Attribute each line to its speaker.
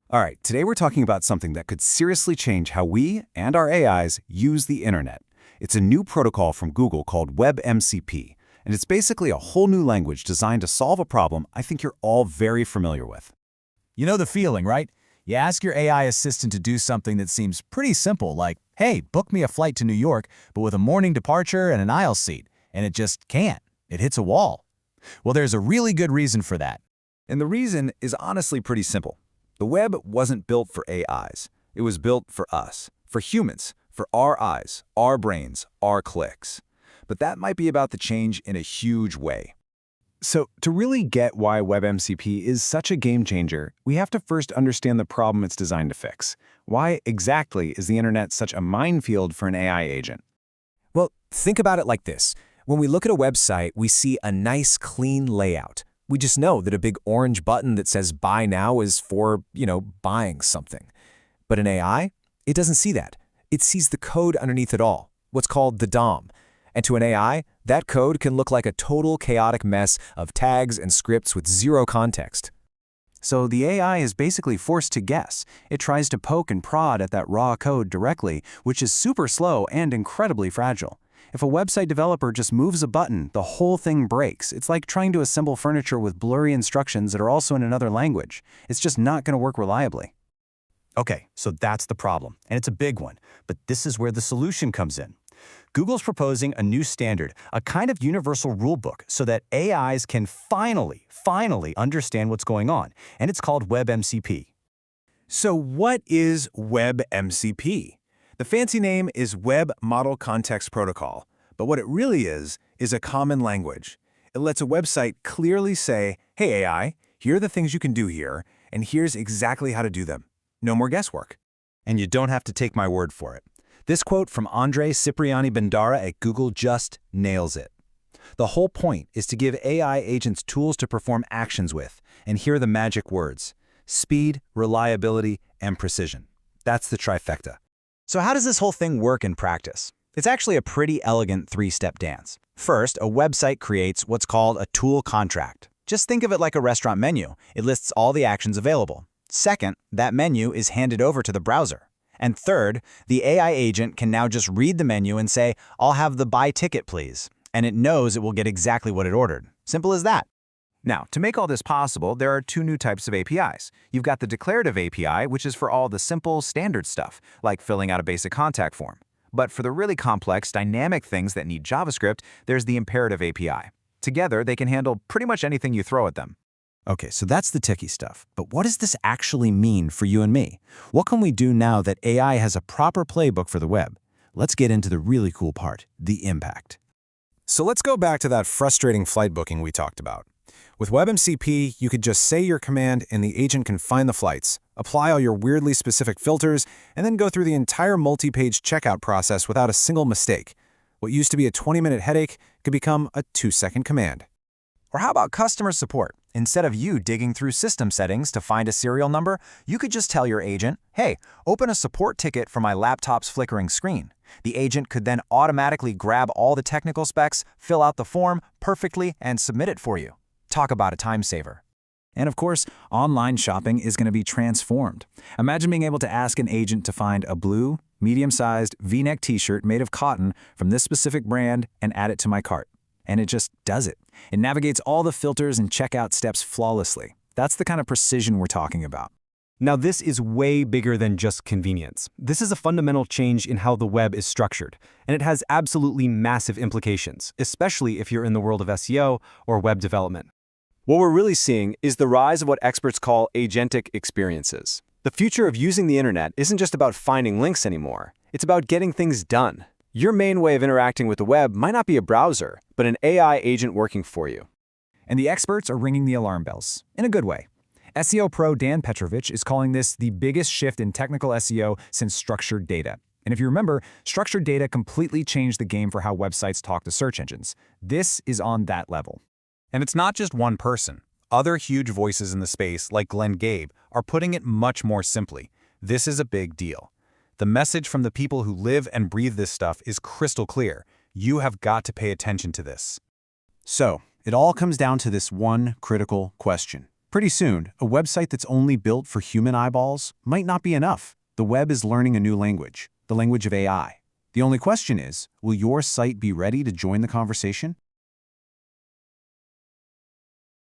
Speaker 1: All right, today we're talking about something that could seriously change how we and our AIs use the internet. It's a new protocol from Google called WebMCP, and it's basically a whole new language designed to solve a problem I think you're all very familiar with.
Speaker 2: You know the feeling, right? You ask your AI assistant to do something that seems pretty simple, like, hey, book me a flight to New York, but with a morning departure and an aisle seat, and it just can't. It hits a wall. Well, there's a really good reason for that.
Speaker 1: And the reason is honestly pretty simple. The web wasn't built for AIs. It was built for us, for humans, for our eyes, our brains, our clicks. But that might be about to change in a huge way. So, to really get why WebMCP is such a game changer, we have to first understand the problem it's designed to fix. Why exactly is the internet such a minefield for an AI agent?
Speaker 3: Well, think about it like this. When we look at a website, we see a nice, clean layout. We just know that a big orange button that says Buy Now is for, buying something. But in AI, it doesn't see that. It sees the code underneath it all, what's called the DOM. And to an AI, that code can look like a total chaotic mess of tags and scripts with zero context.
Speaker 1: So the AI is basically forced to guess. It tries to poke and prod at that raw code directly, which is super slow and incredibly fragile. If a website developer just moves a button, the whole thing breaks. It's like trying to assemble furniture with blurry instructions that are also in another language. It's just not going to work reliably.
Speaker 2: Okay, so that's the problem, and it's a big one. But this is where the solution comes in. Google's proposing a new standard, a kind of universal rulebook, so that AIs can finally understand what's going on, and it's called WebMCP.
Speaker 1: So what is WebMCP? The fancy name is Web Model Context Protocol, but what it really is a common language. It lets a website clearly say, hey AI, here are the things you can do here, and here's exactly how to do them. No more guesswork. And you don't have to take my word for it. This quote from Andre Cipriani-Bendara at Google just nails it. The whole point is to give AI agents tools to perform actions with, and here are the magic words: speed, reliability, and precision. That's the trifecta.
Speaker 4: So how does this whole thing work in practice? It's actually a pretty elegant three-step dance. First, a website creates what's called a tool contract. Just think of it like a restaurant menu. It lists all the actions available. Second, that menu is handed over to the browser. And third, the AI agent can now just read the menu and say, I'll have the buy ticket, please. And it knows it will get exactly what it ordered. Simple as that.
Speaker 1: Now, to make all this possible, there are two new types of APIs. You've got the declarative API, which is for all the simple, standard stuff, like filling out a basic contact form. But for the really complex, dynamic things that need JavaScript, there's the imperative API. Together, they can handle pretty much anything you throw at them.
Speaker 4: Okay, so that's the ticky stuff. But what does this actually mean for you and me? What can we do now that AI has a proper playbook for the web? Let's get into the really cool part, the impact.
Speaker 1: So let's go back to that frustrating flight booking we talked about. With WebMCP, you could just say your command and the agent can find the flights, apply all your weirdly specific filters, and then go through the entire multi-page checkout process without a single mistake. What used to be a 20-minute headache could become a 2-second command.
Speaker 4: Or how about customer support? Instead of you digging through system settings to find a serial number, you could just tell your agent, hey, open a support ticket for my laptop's flickering screen. The agent could then automatically grab all the technical specs, fill out the form perfectly, and submit it for you. Talk about a time saver.
Speaker 1: And of course, online shopping is going to be transformed. Imagine being able to ask an agent to find a blue, medium-sized V-neck t-shirt made of cotton from this specific brand and add it to my cart. And it just does it. It navigates all the filters and checkout steps flawlessly. That's the kind of precision we're talking about.
Speaker 5: Now, this is way bigger than just convenience. This is a fundamental change in how the web is structured, and it has absolutely massive implications, especially if you're in the world of SEO or web development. What we're really seeing is the rise of what experts call agentic experiences. The future of using the internet isn't just about finding links anymore. It's about getting things done. Your main way of interacting with the web might not be a browser, but an AI agent working for you.
Speaker 3: And the experts are ringing the alarm bells, in a good way. SEO pro Dan Petrovich is calling this the biggest shift in technical SEO since structured data. And if you remember, structured data completely changed the game for how websites talk to search engines. This is on that level.
Speaker 6: And it's not just one person. Other huge voices in the space, like Glenn Gabe, are putting it much more simply. This is a big deal. The message from the people who live and breathe this stuff is crystal clear. You have got to pay attention to this.
Speaker 1: So, it all comes down to this one critical question. Pretty soon, a website that's only built for human eyeballs might not be enough. The web is learning a new language, the language of AI. The only question is, will your site be ready to join the conversation?